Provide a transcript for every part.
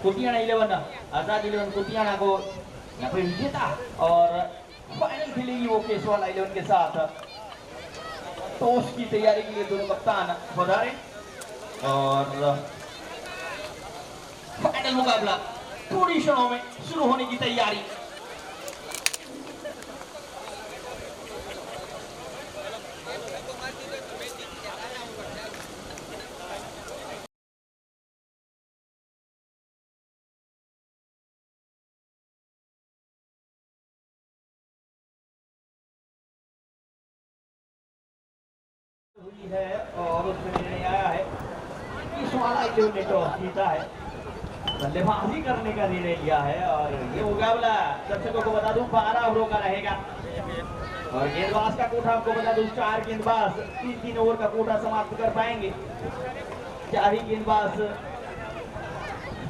कुतियाना 11 आजाद 11 कुतियाना को यहाँ पे विजेता और फाइनल खेलेगी वो केसवाल 11 के साथ। टॉस की तैयारी के लिए दोनों कप्तान पधारे और फाइनल मुकाबला थोड़ी क्षणों में शुरू होने की तैयारी। हुई है और उसमें निर्णय आया है कि केसवाल 11 ने टॉस जीता है, बल्लेबाजी करने का निर्णय लिया है और ये मुकाबला दर्शकों को बता दूं 12 ओवरों का रहेगा और गेंदबाज का कोटा आपको बता दूं 4 गेंदबाज 3-3 ओवर का कोटा समाप्त कर पाएंगे। 4 ही गेंदबाज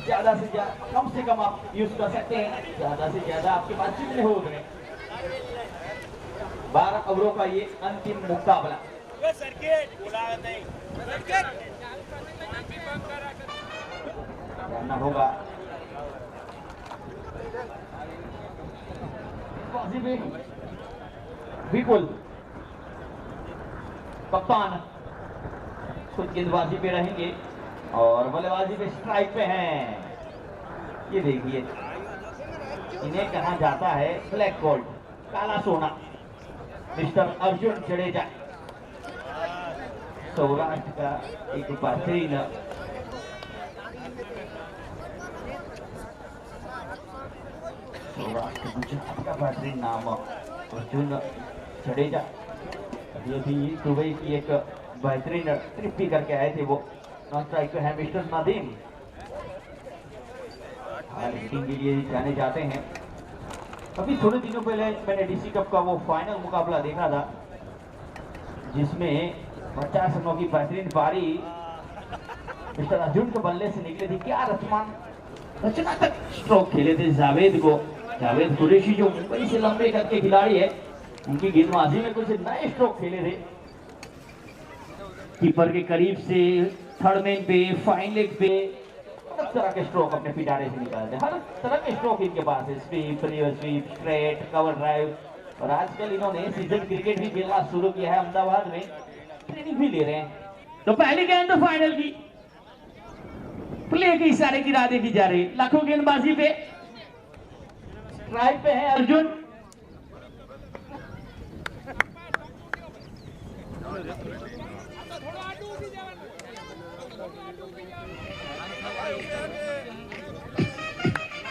ज्यादा से ज्यादा कम से कम आप यूज कर सकते हैं, ज्यादा से ज्यादा आपके पास जितने हो उतने। 12 ओवरों का ये अंतिम मुकाबला जानना होगा। विपुल कप्तान खुद गेंदबाजी पे रहेंगे और बल्लेबाजी पे स्ट्राइक पे हैं। ये देखिए इन्हें कहा जाता है ब्लैक गोल्ड, काला सोना। मिस्टर अर्जुन जडेजा सौराष्ट्र का एक बेहतरीन गुजरात का बेहतरीन नाम अर्जुन जडेजा। ये भी दुबई की एक बेहतरीन ट्रिप भी करके आए थे। वो नॉन स्ट्राइक पे है मिस्टर नदीम, टीम के लिए जाने जाते हैं। अभी थोड़े दिनों पहले मैंने डीसी कप का वो फाइनल मुकाबला देखा था जिसमें 50 रनों की बेहतरीन पारी मिस्टर अर्जुन के बल्ले से निकली थी। क्या रचनात्मक स्ट्रोक खेले थे जावेद कुरैशी जो मुंबई से लंबे कद के खिलाड़ी है, उनकी गेंदबाजी में कुछ नए स्ट्रोक खेले थे। कीपर के करीब से, थर्ड मैन पे, फाइन लेग पे, हर तरह के स्ट्रोक अपने पिटारे से निकालते हैं। हर तरह के स्ट्रोक इनके पास है, sweep, reverse sweep, straight, cover drive. और आजकल इन्होंने सीजन क्रिकेट भी खेलना शुरू किया है, अहमदाबाद में ट्रेनिंग भी ले रहे हैं। तो पहली गेंद तो फाइनल की प्ले के इशारे की राह देखी जा रही। लाखों गेंदबाजी पे ड्राइव पे है अर्जुन।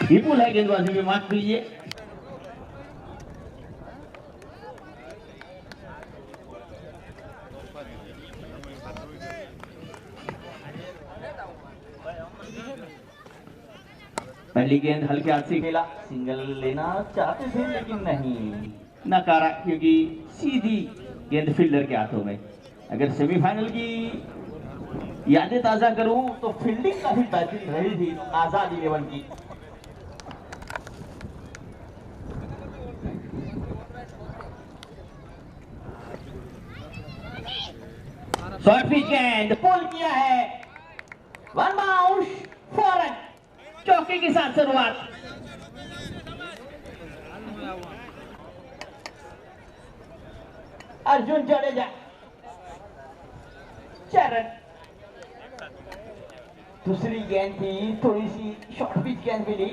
विपुल है गेंदबाजी में, मार्क कीजिए। पहली गेंद हल्के हाथ से खेला, सिंगल लेना चाहते थे लेकिन नहीं, नकारा क्योंकि सीधी गेंद फील्डर के हाथों में। अगर सेमीफाइनल की यादें ताजा करूं तो फील्डिंग काफी बेहतरीन रही थी आजाद 11 की। शॉर्ट पिच गेंद पुल किया है, 1 बाउंस, 4 रन, चौके के साथ शुरुआत। अर्जुन जडेजा 4 रन। दूसरी गेंद थी थोड़ी सी शॉर्ट पिच गेंद मिली,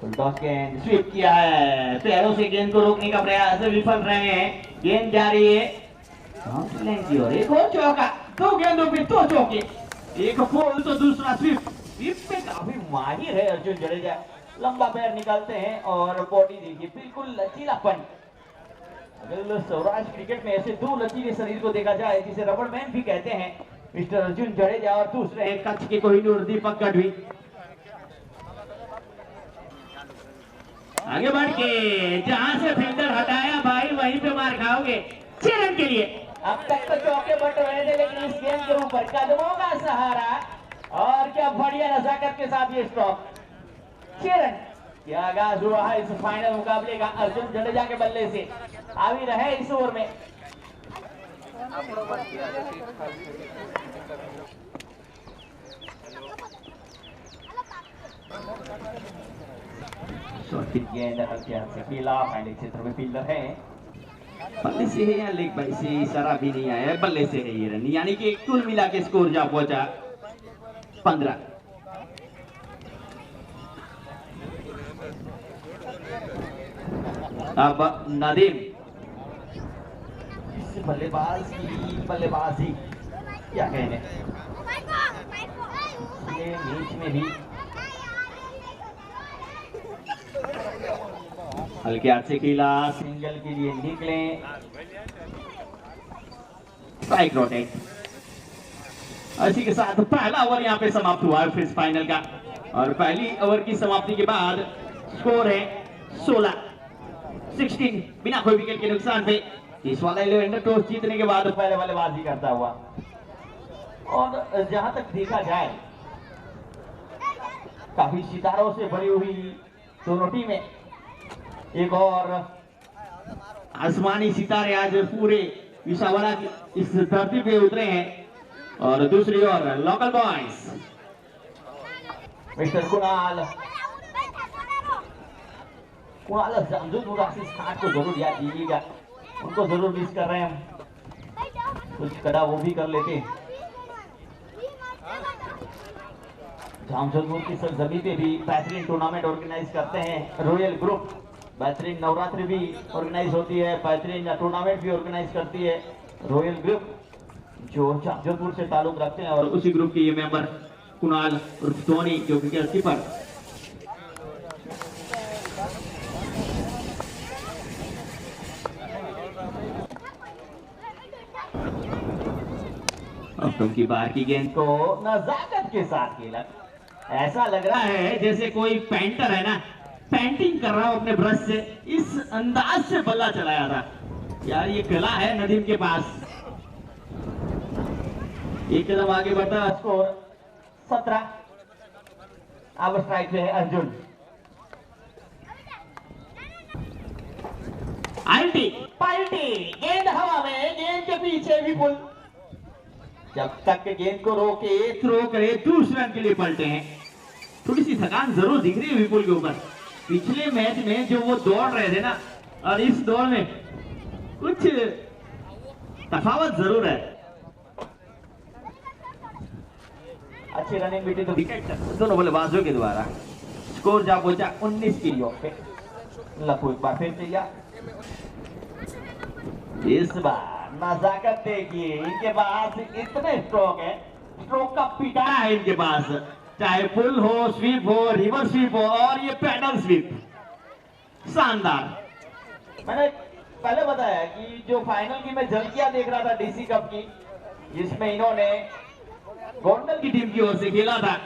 फुलटॉस गेंद स्वीप किया है, पैरों से गेंद को रोकने का प्रयास विफल रहे हैं। गेंद जा रही है की ओर, एक और चौका, 2 गेंदों पे 2 चौके, एक फोल तो दूसरा स्वीप। स्वीप पे काफी माहिर है अर्जुन जडेजा, लंबा पैर निकालते हैं और बॉडी देखिए बिल्कुल लचीलापन। अगर सौराष्ट्र क्रिकेट में ऐसे 2 लचीले शरीर को देखा जाए जिसे रबड़ मैन भी कहते हैं, मिस्टर अर्जुन जडेजा और दूसरे कच्छ के कोहिनूर दीपक गढ़वी। आगे बढ़ के जहां से फील्डर हटाया भाई वहीं पे मार खाओगे। 6 रन के लिए। अब तक तो चौके बट रहे थे लेकिन इस गेंद के ऊपर कदमों का सहारा और क्या बढ़िया नजाकत के साथ ये स्टॉप। 6 रन क्या आगाज हुआ है इस फाइनल मुकाबले का अर्जुन जडेजा के बल्ले से। आवी रहे इस ओवर में। गेंद हल्के हाथ से खेला, फाइनल क्षेत्र में फील्डर है, बल्ले से है या लेग बाई से इशारा भी नहीं आया, बल्ले से है ये रन, यानी कि कुल मिला के स्कोर जा पहुंचा 15। अब नदीम, इस बल्लेबाज की बल्लेबाजी क्या कहने, मैच में भी हल्के हाथ से खेला, सिंगल के लिए निकले, स्ट्राइक रोटेट। इसी के साथ पहला ओवर यहाँ पे समाप्त हुआ है फिर फाइनल का, और पहली ओवर की समाप्ति के बाद स्कोर है 16 बिना कोई विकेट के नुकसान पे। इस वाला 11 टॉस जीतने के बाद पहले बल्लेबाजी करता हुआ, और जहां तक देखा जाए काफी सितारों से भरी हुई दोनों टीमें, एक और आसमानी सितारे आज पूरे विशावरा की इस धरती पे उतरे हैं, और दूसरी ओर local boys mister Kunal Jamjodhpur Ashish Khan को जरूर याद दीजिएगा, उनको जरूर मिस कर रहे हैं हम, कुछ कड़ा वो भी कर लेते। जामजोधपुर की सरजमी पे भी बेहतरीन टूर्नामेंट ऑर्गेनाइज करते हैं रॉयल ग्रुप, बेहतरीन नवरात्रि भी ऑर्गेनाइज होती है, बेहतरीन टूर्नामेंट भी ऑर्गेनाइज करती है रॉयल ग्रुप, जो जामजोधपुर से ताल्लुक रखते हैं। और उसी ग्रुप के ये मेंबर कुणाल उर्फ धोनी, जो विकेट कीपर। अब की बार की गेंद को नजाकत के साथ खेला, ऐसा लग रहा है जैसे कोई पेंटर है ना, पेंटिंग कर रहा हो अपने ब्रश से, इस अंदाज से बल्ला चलाया था यार, ये कला है नदीम के पास। एक कदम आगे बढ़ता, स्कोर 17। अब स्ट्राइक पे है अर्जुन, पलटी गेंद हवा में, गेंद के पीछे विपुल, जब तक गेंद को रोके थ्रो करे, दूसरे रन के लिए पलटे हैं। थोड़ी सी थकान जरूर दिख रही है विपुल के ऊपर, पिछले मैच में जो वो दौड़ रहे थे ना, और इस दौड़ में कुछ तफावत जरूर है। अच्छी रनिंग बीटी तो विकेट दोनों बल्लेबाजों के द्वारा, स्कोर जा पहुंचा 19 की योग पे। लखू एक बार फिर तैयार, इस बार नजाकत देखिए, इनके पास इतने स्ट्रोक है, स्ट्रोक का पिटारा है इनके पास, चाहे फुल हो, स्वीप हो, रिवर्स स्वीप हो, और ये पैडल स्वीप शानदार। मैंने पहले बताया कि जो फाइनल की मैं झलकियां देख रहा था डीसी कप की, जिसमें इन्होंने गोंडल की टीम की ओर से खेला था,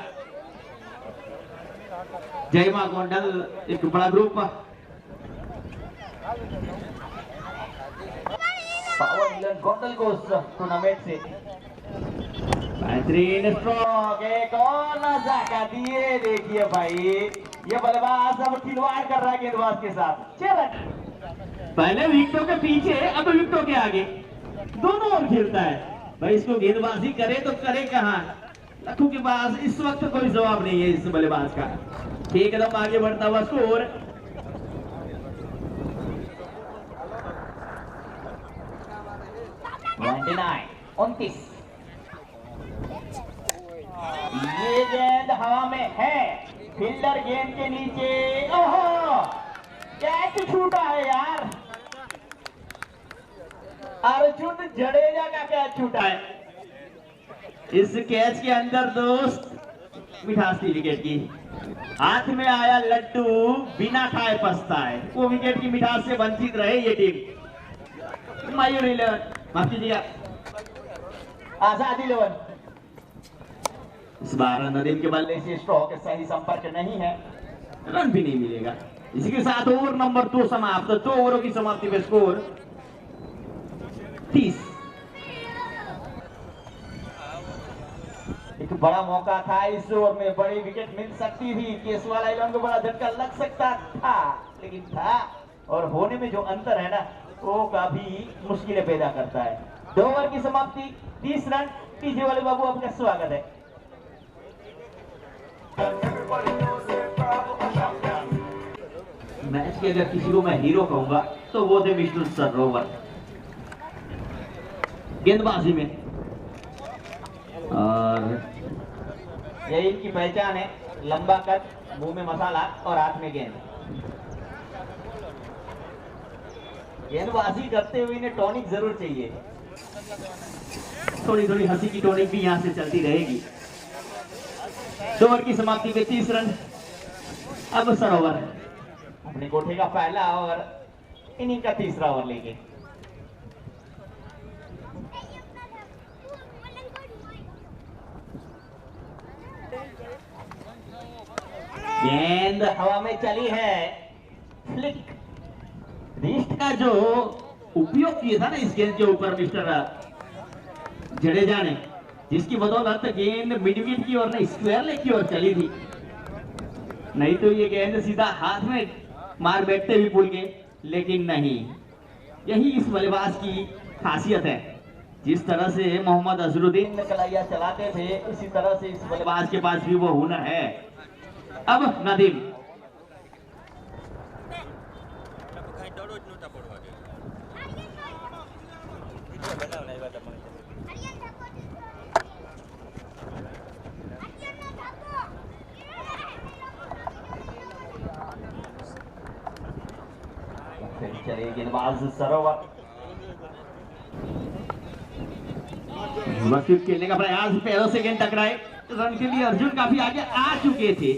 जय मां गोंडल एक बड़ा ग्रुप, गोंडल को उस टूर्नामेंट से बेहतरीन स्ट्रोक, एक और नजाकत, ये देखिए भाई, ये बल्लेबाज अब खिलवाड़ कर रहा है गेंदबाज के साथ। 6 रन, पहले विकेटों के पीछे, अब विकेटों के आगे, दोनों ओर खेलता है भाई, इसको गेंदबाजी करे तो करे कहां, लखू के पास इस वक्त कोई जवाब नहीं है इस बल्लेबाज का। एक कदम आगे बढ़ता हुआ स्कोर 29। ये गेंद हवा में है, फील्डर गेंद के नीचे, ओहो कैच छूटा है यार, अर्जुन जडेजा का कैच छूटा है। इस कैच के अंदर दोस्त मिठास थी विकेट की, हाथ में आया लड्डू, बिना खाए पछताए, वो विकेट की मिठास से वंचित रहे ये टीम। मयूर 11, माफ कीजिएगा, आजाद 11। इस बार नदीम के बल्ले से स्ट्रोक सही संपर्क नहीं है, रन भी नहीं मिलेगा। इसी के साथ ओवर नंबर 2 समाप्त, 2 ओवरों की समाप्ति पे स्कोर 30। एक बड़ा मौका था इस ओवर में, बड़ी विकेट मिल सकती थी, केस वाला 11 को बड़ा झटका लग सकता था, लेकिन था, और होने में जो अंतर है ना, वो काफी मुश्किलें पैदा करता है। 2 ओवर की समाप्ति, 30 रन। टीजे वाले बाबू आपका स्वागत है। मैच के अगर किसी को मैं हीरो कहूंगा तो वो थे विष्णु सरोवर गेंदबाजी में, और यही इनकी पहचान है, लंबा कद, मुंह में मसाला और हाथ में गेंद। गेंदबाजी करते हुए इन्हें टॉनिक जरूर चाहिए, थोड़ी थोड़ी हंसी की टॉनिक भी यहां से चलती रहेगी। 2 ओवर की समाप्ति में 30 रन। अब सरोवर अपने कोठे का पहला ओवर, इनिंग का तीसरा ओवर लेंगे। गेंद हवा में चली है, फ्लिक। रिस्ट का जो उपयोग किया था ना इस गेंद के ऊपर मिस्टर जडेजा ने, जिसकी बदौलत गेंद मिड विकेट की ओर नहीं स्क्वायर लेग की ओर चली थी, नहीं तो ये गेंद सीधा हाथ में मार बैठते भी भूल गए, लेकिन नहीं। यही इस बल्लेबाज की खासियत है, जिस तरह से मोहम्मद अजरुद्दीन कलाइया चलाते थे, इसी तरह से इस बल्लेबाज के पास भी वो हुनर है। अब नदीम, चले गेंदबाज सरोवर, मसीफ खेलने का प्रयास, पैरों से गेंद टकराए, रन के लिए अर्जुन काफी आगे आ चुके थे।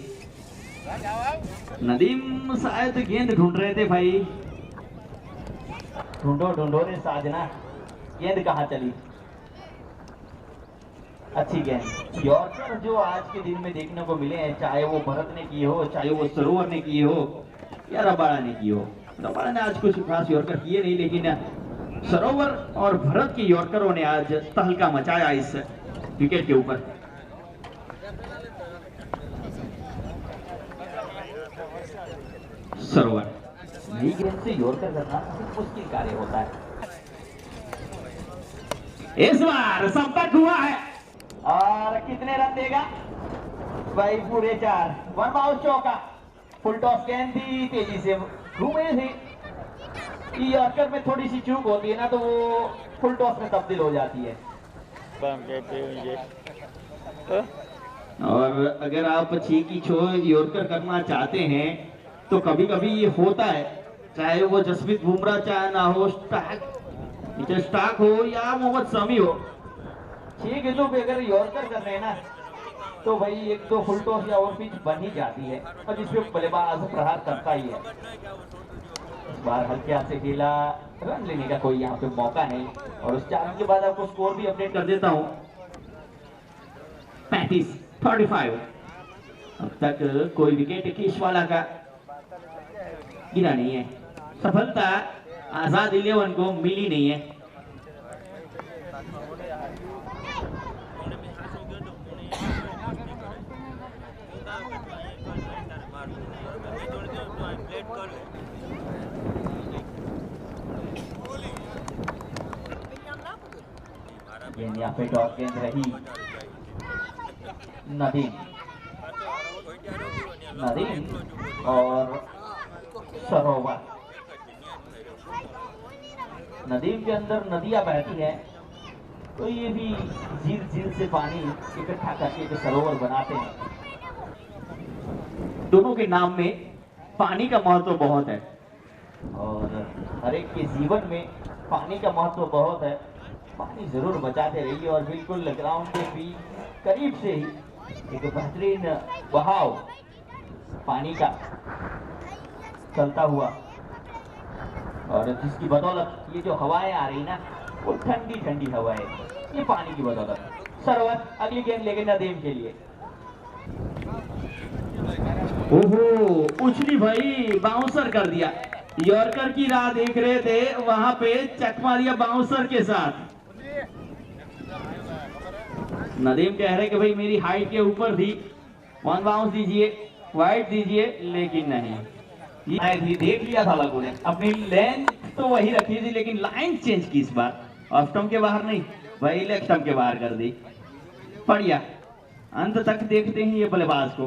नदीम शायद गेंद ढूंढ रहे थे भाई, ढूंढो रे साजना, गेंद कहाँ चली। अच्छी गेंद, यॉर्कर जो आज के दिन में देखने को मिले हैं, चाहे वो भरत ने की हो, चाहे वो सरोवर ने की हो या रबाड़ा ने की हो। रबाड़ा ने आज कुछ खास यॉर्कर किए नहीं, लेकिन सरोवर और भरत के यॉर्करों ने आज तहलका मचाया इस विकेट के ऊपर। सरोवर नई गेंद से यॉर्कर करना मुश्किल कार्य होता है। इस बार संपर्क हुआ है और कितने रन देगा भाई? पूरे 4। 1 बाउंस चौका, फुल टॉस गेंद थी, तेजी से घूमे थे। यॉर्कर में थोड़ी सी चूक होती है ना, तो वो फुल टॉस में तब्दील हो जाती है। और अगर आप 6 की 6 यॉर्कर करना चाहते हैं तो कभी कभी ये होता है, चाहे वो जसप्रीत बुमराह चाहे ना हो, स्टार्क हो या मोहम्मद शमी हो, 6 गेंदों पे अगर यॉर्कर कर रहे हैं ना, तो भाई एक तो फुल टॉस या ओवर पिच बन ही जाती है, और जिसपे बल्लेबाज प्रहार करता ही है। इस बार हल्के हाथ से खेला, रन लेने का कोई यहाँ पे मौका नहीं, और उस 4 के बाद आपको स्कोर भी अपडेट कर देता हूँ। 35-35। अब तक कोई विकेट केशवाला का गिरा नहीं है, सफलता आजाद 11 को मिली नहीं है। गेंद यहाँ पे टॉप गेंद रही, नदीम और सरोवर। नदीम के अंदर नदियां बहती है, तो ये भी झील से पानी इकट्ठा करके जो सरोवर बनाते हैं। दोनों के नाम में पानी का महत्व बहुत है, और हर एक के जीवन में पानी का महत्व बहुत है। पानी जरूर बचाते रहिए, और बिल्कुल ग्राउंड के भी करीब से ही एक बेहतरीन बहाव पानी का चलता हुआ, और जिसकी बदौलत ये जो हवाएं आ रही ना, वो ठंडी ठंडी हवाएं, ये पानी की बदौलत। सरोवर अगली गेंद लेके नदीम के लिए। ओहो, उछली भाई, बाउंसर कर दिया। यॉर्कर की राह देख रहे थे, वहां पे चकमा दिया बाउंसर के साथ। नदीम कह रहे कि भाई मेरी हाइट के ऊपर थी, 1 बाउंस दीजिए, वाइड दीजिए, लेकिन नहीं, ये देख लिया था लोगों ने। अपनी लेंथ तो वही रखी थी, लेकिन लाइन चेंज की इस बार, ऑफ स्टंप के बाहर नहीं भाई, लेग स्टंप के बाहर कर दी। बढ़िया, अंत तक देखते हैं ये बल्लेबाज को,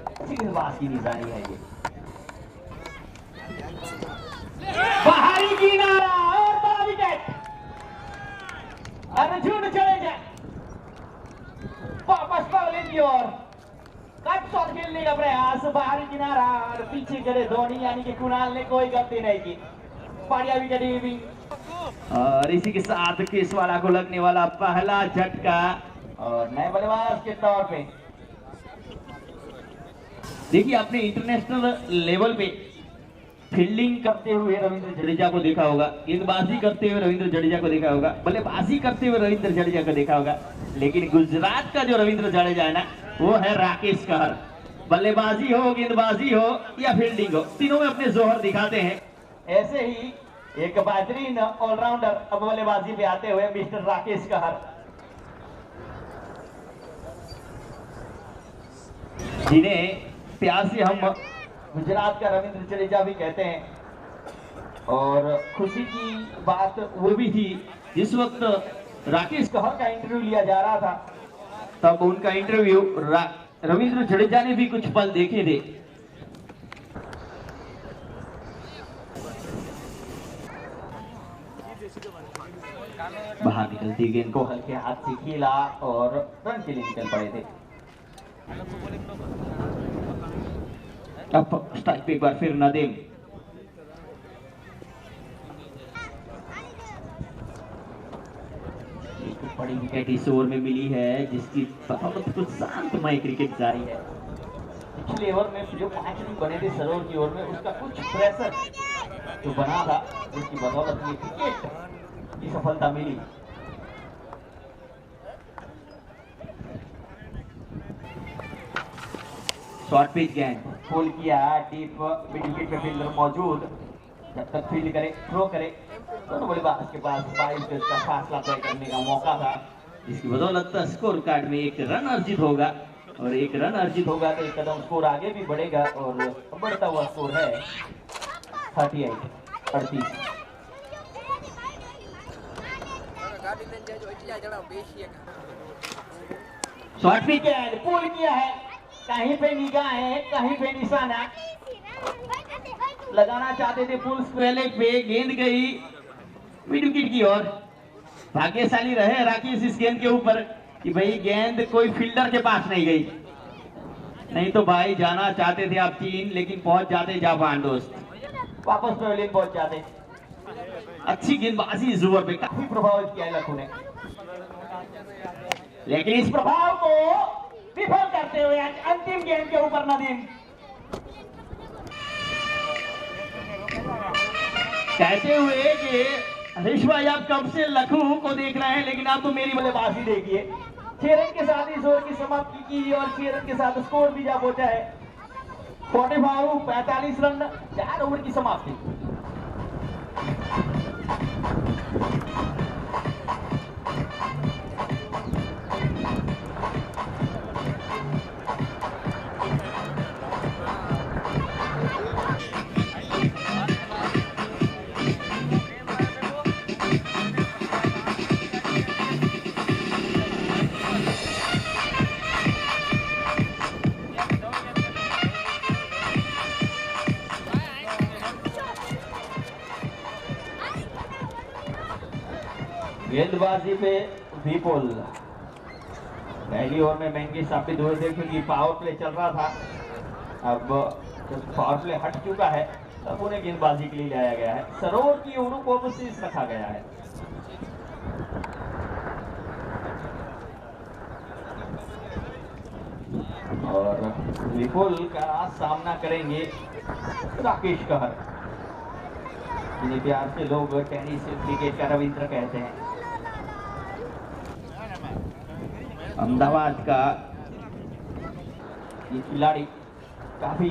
अच्छी गेंदबाज की निशानी है ये। बाहरी किनारा और बड़ा विकेट। अर्जुन जडेजा वापस पवेलियन की ओर कट शॉट खेलने का प्रयास, बाहरी किनारा और पीछे करे धोनी यानी कि कुणाल ने कोई गलती नहीं की। बढ़िया विकेट और इसी के साथ केसवाड़ा को लगने वाला पहला झटका और नए बल्लेबाज के तौर पे देखिए आपने इंटरनेशनल लेवल पे फील्डिंग करते हुए रविंद्र जडेजा को देखा होगा, गेंदबाजी करते हुए रविंद्र जडेजा को देखा होगा, बल्लेबाजी करते हुए रविंद्र जडेजा को देखा होगा, लेकिन गुजरात का जो रविंद्र जडेजा है ना वो है राकेश कहर। बल्लेबाजी हो, गेंदबाजी हो या फील्डिंग हो, तीनों में अपने जोहर दिखाते हैं। ऐसे ही एक बेहतरीन ऑलराउंडर अब बल्लेबाजी पे आते हुए मिस्टर राकेश कहर, जिन्हें प्यार से हम गुजरात का रविंद्र जडेजा भी कहते हैं। और खुशी की बात वो भी थी जिस वक्त राकेश कहर का इंटरव्यू लिया जा रहा था, तब उनका इंटरव्यू रविंद्र जडेजा ने भी कुछ पल देखे थे। बाहर निकलती गेंद को हल्के हाथ से खेला और रन के लिए निकल पड़े थे। अब स्ट्राइक पे एक बार फिर नदीम, एक बड़ी विकेट इस ओवर में मिली है जिसकी बदौलत कुछ शांतमय क्रिकेट जारी है। पिछले ओवर में जो 5 रन बने थे सरोवर की ओर में, उसका कुछ प्रेशर जो बना था उसकी बदौलत ये क्रिकेट की सफलता मिली। शॉर्ट पिच गेंद खोल किया, डीप मिड विकेट पे फील्डर मौजूद, जब तक फील्ड करे थ्रो करे दोनों बल्लेबाज के पास 22 गज का फासला तय करने का मौका था, जिसकी बदौलत स्कोर कार्ड में एक रन अर्जित होगा और एक रन अर्जित होगा तो एक कदम स्कोर आगे भी बढ़ेगा और बढ़ता हुआ स्कोर है 38। शॉर्ट पिच गेंद पुल किया है, कहीं पे निगाह है कहीं पे निशाना, लगाना चाहते थे पुल पहले पे, गेंद गई मिड विकेट की ओर। भाग्यशाली रहे राकेश इस गेंद के ऊपर कि भाई गेंद कोई फील्डर के पास नहीं गई, नहीं तो भाई जाना चाहते थे आप 3 लेकिन पहुंच जाते जापान दोस्त, वापस पवेलियन पहुंच जाते। अच्छी गेंदबाजी इस ओवर पे काफी प्रभावित किया है लखनऊ ने, लेकिन इस प्रभाव को विफल करते हुए अंतिम गेंद के ऊपर नदीम कहते हुए कि हरीश भाई आप कब से लखनऊ को देख रहे हैं लेकिन आप तो मेरी बल्लेबाजी देखिए। 6 रन के साथ इस ओवर की समाप्ति की और 6 रन के साथ स्कोर भी जा पहुंचा है 45 रन 4 ओवर की समाप्ति। गेंदबाजी पे विपुल पहली ओवर में महंगे साबित हुए थे क्योंकि पावर प्ले चल रहा था, अब पावर प्ले हट चुका है तब उन्हें गेंदबाजी के लिए लाया गया है। सरोवर की ओवरों को अब शीर्ष रखा गया है। और विपुल का सामना करेंगे राकेश कहर, जिन्हें प्यार से लोग टेनिस क्रिकेट का रविंद्र कहते हैं। अहमदाबाद का ये खिलाड़ी काफी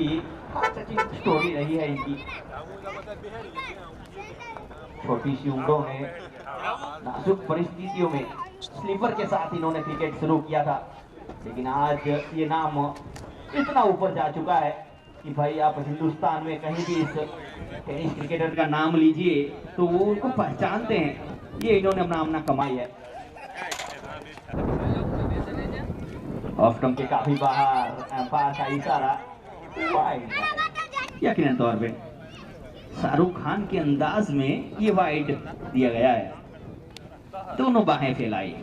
टचिंग स्टोरी रही है इनकी। छोटी सी उम्रों में नाजुक परिस्थितियों में स्लीपर के साथ इन्होंने क्रिकेट शुरू किया था, लेकिन आज ये नाम इतना ऊपर जा चुका है कि भाई आप हिंदुस्तान में कहीं भी इस टेनिस क्रिकेटर का नाम लीजिए तो वो उनको पहचानते हैं। ये इन्होंने अपना नाम कमाई है। ऑफ स्टंप के काफी बाहर, एम्पायर का इशारा वाइड है। यकीनन तौर पे शाहरुख खान के अंदाज में ये वाइड दिया गया है, दोनों बाहें फैलाई।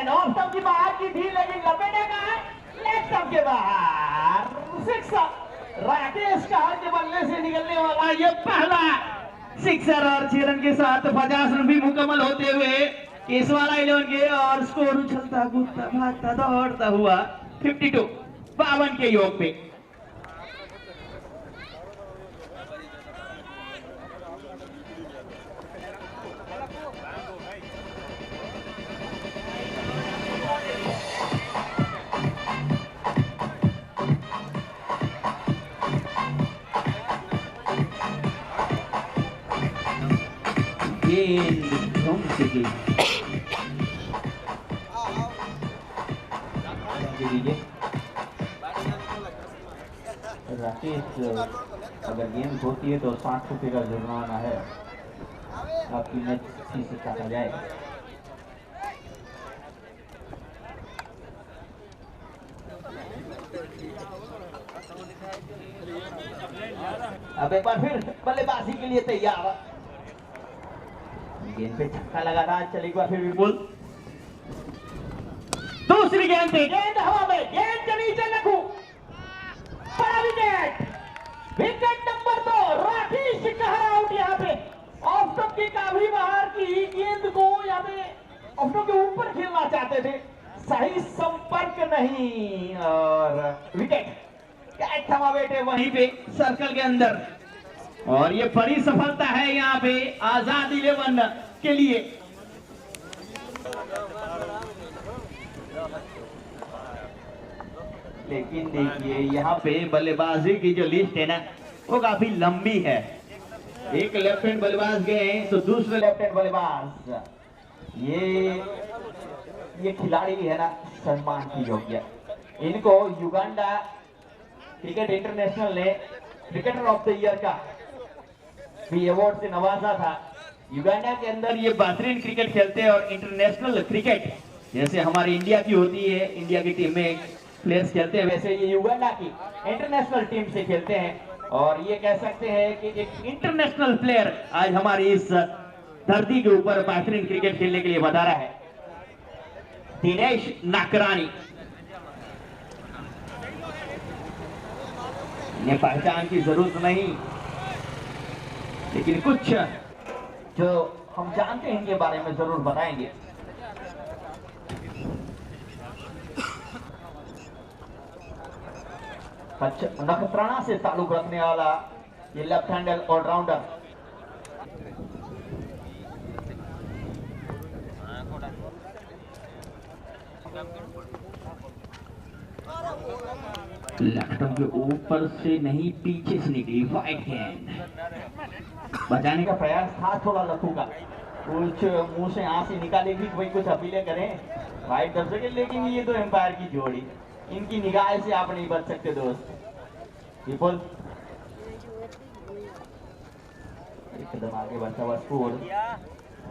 ऑफ स्टंप की बाहर की थी, लेकिन लपेटे का है लेग स्टंप के बाहर। सिक्सर राकेश कहार के बल्ले से निकलने वाला ये पहला सिक्सर, और 6 रन के साथ 50 रन भी मुकम्मल होते हुए इस वाला 11 के, और स्कोर उछलता कूदता भागता दौड़ता हुआ 52 के योग पे। राकेश, अगर गेंद होती है तो 60 रुपए का जुर्माना है, आपकी मैच से काटा जाएगा। अब एक बार फिर बल्लेबाजी के लिए तैयार, गेंद पे छक्का लगा था, चल एक बार फिर विपुल, दूसरी गेंद पे गेंद हवा में, गेंद के नीचे लखू, बड़ा विकेट, विकेट नंबर 2, राकेश कहर आउट। यहाँ पे ऑफ स्टंप की काफी बाहर की गेंद को यहाँ पे ऑफ स्टंप के ऊपर खेलना चाहते थे, सही संपर्क नहीं, और विकेट। कैच थमा बेटे वहीं पे सर्कल के अंदर, और ये बड़ी सफलता है यहाँ पे आजाद 11 के लिए। लेकिन देखिए यहाँ पे बल्लेबाजी की जो लिस्ट है ना, वो काफी लंबी है। एक लेफ्ट हैंड बल्लेबाज गए तो दूसरे लेफ्ट हैंड बल्लेबाज, ये खिलाड़ी है ना सम्मान की योग्य। इनको युगांडा क्रिकेट इंटरनेशनल ने क्रिकेटर ऑफ द ईयर का भी अवार्ड से नवाजा था। युगांडा के अंदर ये बेहतरीन क्रिकेट खेलते हैं, और इंटरनेशनल क्रिकेट जैसे हमारी इंडिया की होती है, इंडिया की टीम में प्लेयर्स खेलते हैं, वैसे ये युगांडा की इंटरनेशनल टीम से खेलते हैं। और ये कह सकते हैं कि एक इंटरनेशनल प्लेयर आज हमारी इस धरती के ऊपर बेहतरीन क्रिकेट खेलने के लिए बता रहा है, दिनेश नाकरानी। इन्हें पहचान की जरूरत नहीं, लेकिन कुछ जो हम जानते हैं इनके बारे में जरूर बताएंगे। नखत्राना से ताल्लुक रखने वाला ये लेफ्ट हैंडर ऑलराउंडर, लेफ्ट के ऊपर से नहीं, पीछे से निकली वाइट हैंड। बचाने का प्रयास था थोड़ा लखू का, कुछ मुंह से आंखें निकालेगी भाई कुछ अपीलें करें वाइट दब सके, लेकिन ये तो एम्पायर की जोड़ी, इनकी निगाह से आप नहीं बच सकते दोस्त। विपुल एक कदम आगे बढ़ता हुआ स्कोर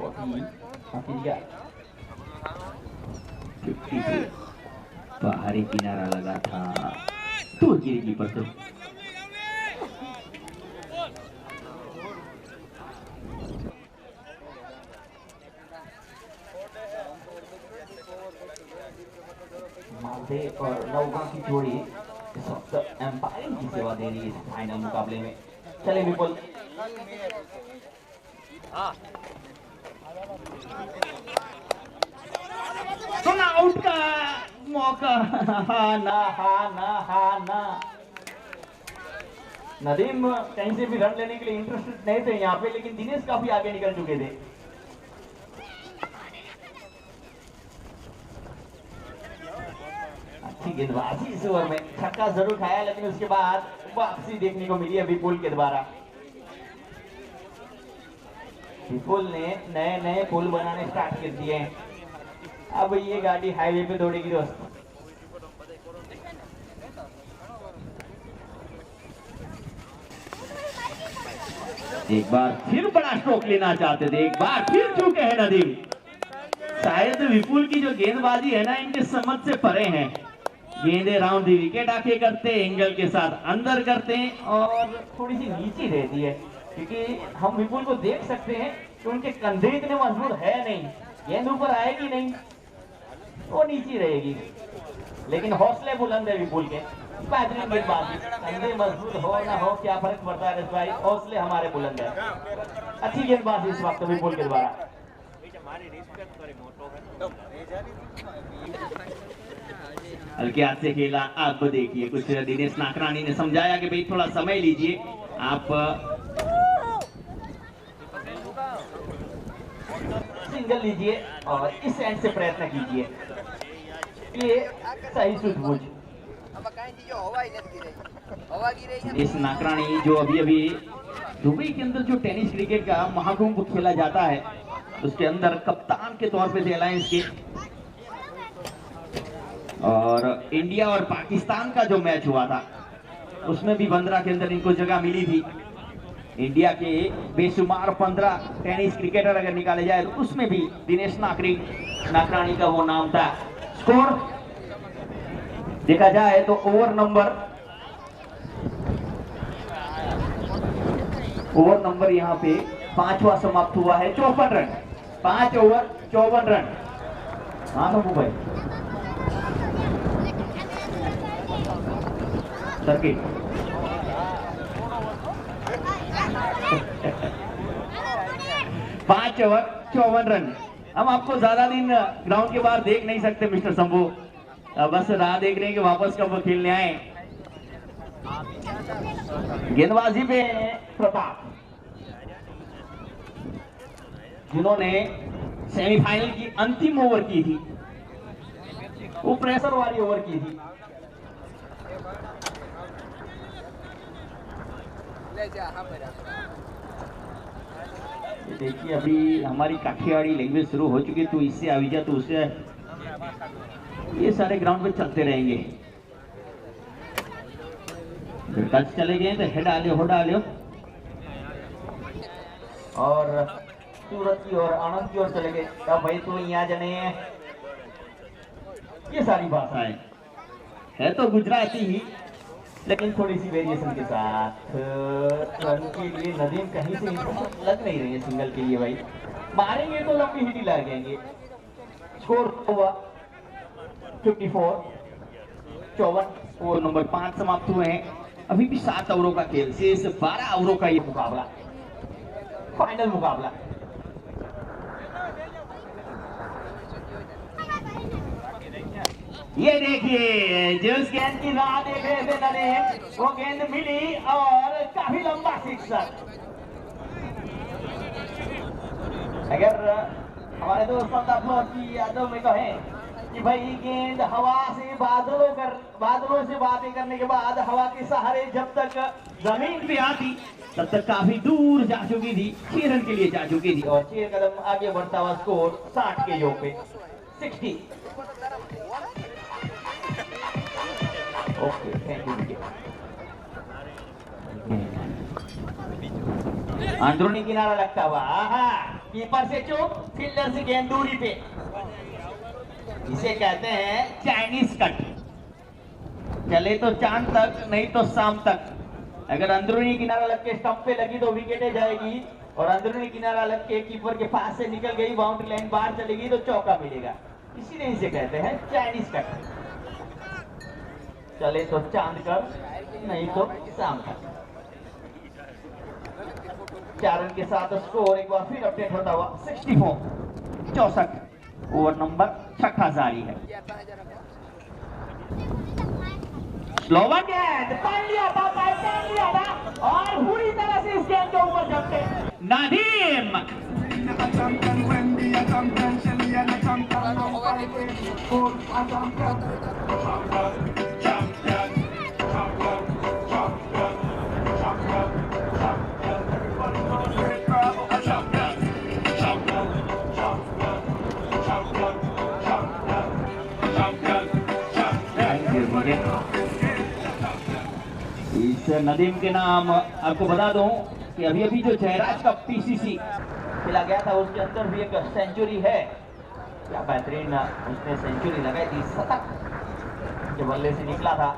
52 बाहरी किनारा लगा था, तो गिरेगी पर से मालदे और नौगां की जोड़ी इस वक्त एम्पायरिंग की सेवा दे रही है इस फाइनल मुकाबले में। चले विपुल, सुना आउट का मौका, ना नदीम कहीं से भी रन लेने के लिए इंटरेस्टेड नहीं थे यहाँ पे, लेकिन दिनेश काफी आगे निकल चुके थे। अच्छी गेंदबाजी इस ओवर में, छक्का जरूर खाया, लेकिन उसके बाद वापसी देखने को मिली है विपुल के द्वारा। विपुल ने नए नए पुल बनाने स्टार्ट कर दिए हैं, अब ये गाड़ी हाईवे पे दौड़ेगी दोस्त। एक बार फिर बड़ा स्ट्रोक लेना चाहते थे, एक बार फिर चूके हैं नदीम, शायद शायद विपुल की जो गेंदबाजी है ना, इनके समझ से परे है। गेंदे राउंड दी विकेट आके करते, एंगल के साथ अंदर करते हैं और थोड़ी सी नीची रहती है, क्योंकि हम विपुल को देख सकते हैं कि उनके कंधे इतने मजबूत है नहीं, गेंद ऊपर आएगी नहीं, वो नीची रहेगी, लेकिन हौसले बुलंद है विपुल के। बेहतरीन गेंदबाजी, कंधे मजबूत हो ना हो क्या फर्क पड़ता है भाई, हौसले हमारे बुलंद है। अच्छी गेंदबाजी इस वक्त विपुल के द्वारा। हल्के हाथ से खेला। अब देखिए कुछ दिनेश नाकरानी ने समझाया कि भाई थोड़ा समय लीजिए, आप सिंगल लीजिए और इस एंड से प्रयत्न कीजिए, ये सही सूझबूझ। दिनेश नाकरानी जो अभी दुबई के अंदर जो टेनिस क्रिकेट का महाकुंभ खेला जाता है, उसके अंदर कप्तान के तौर पे थे अलायंस के, और इंडिया और पाकिस्तान का जो मैच हुआ था उसमें भी 15 के अंदर इनको जगह मिली थी। इंडिया के बेशुमार 15 टेनिस क्रिकेटर अगर निकाले जाए तो उसमें भी दिनेश नाकरानी का वो नाम था। स्कोर देखा जाए तो ओवर नंबर यहाँ पे 5वां समाप्त हुआ है। 54 रन, 5 ओवर 54 रन। हाँ तो भाई सर्किट 5 ओवर 54 रन। हम आपको ज्यादा दिन ग्राउंड के बाहर देख नहीं सकते मिस्टर शंभू, बस राह देख रहे हैं कि वापस कब खेलने आए। गेंदबाजी पे प्रताप, जिन्होंने सेमीफाइनल की अंतिम ओवर की थी, वो प्रेशर वाली ओवर की थी। देखिए अभी हमारी काठियावाड़ी लैंग्वेज शुरू हो चुकी है, तो इससे आविजा तो उससे ये सारे ग्राउंड पे चलते रहेंगे। टच चले गए तो हेड आलियो हो डालियो, और सूरत की ओर आनंद की ओर चले गए। अब भाई तो यहाँ जने ये सारी भाषाएं है तो गुजराती ही, लेकिन थोड़ी सी वेरिएशन के साथ। रन के लिए नदीम कहीं से लग नहीं रही है सिंगल के लिए, भाई मारेंगे तो लंबी हिट ही लगेंगे। स्कोर हुआ 54, 54। ओवर नंबर 5 समाप्त हुए हैं। अभी भी 7 ओवरों का खेल शेष, 12 ओवरों का ये मुकाबला, फाइनल मुकाबला। ये देखिए जिस गेंद की राह देख रहे थे नरेश, वो गेंद मिली और काफी लंबा सिक्सर। अगर हमारे दोस्त की यादों में कहें कि भाई गेंद हवा से बादलों से बातें करने के बाद हवा के सहारे जब तक जमीन पे आती तब तक काफी दूर जा चुकी थी, 6 रन के लिए जा चुकी थी, और 6 कदम आगे बढ़ता हुआ स्कोर 60 के योग पे 60। Okay, thank you. अंदरूनी किनारा लगता हुआ, कीपर से चूक, फील्डर से गेंद दूरी पे, इसे कहते हैं चाइनीज कट। चले तो चांद तक, नहीं तो शाम तक। अगर अंदरूनी किनारा लग के स्टंप पे लगी तो विकेटे जाएगी, और अंदरूनी किनारा लग के कीपर के पास से निकल गई, बाउंड्री लाइन बाहर चलेगी तो चौका मिलेगा। इसीलिए इसे कहते हैं चाइनीज कट। चले तो चांद कर, नहीं तो शाम तक। 4 रन के साथ स्कोर एक बार फिर अपडेट होता हुआ 64, 64। ओवर नंबर 6 जारी है। स्लोवर गेंद पकड़ लिया था और पूरी तरह से इस गेंद के ऊपर जमते नदीम। इस नदीम के नाम आपको बता दूं कि अभी जो जयराज का पीसीसी खेला गया था उसके अंदर भी एक सेंचुरी है, क्या बेहतरीन उसने सेंचुरी लगाई थी, शतक के बल्ले से निकला था।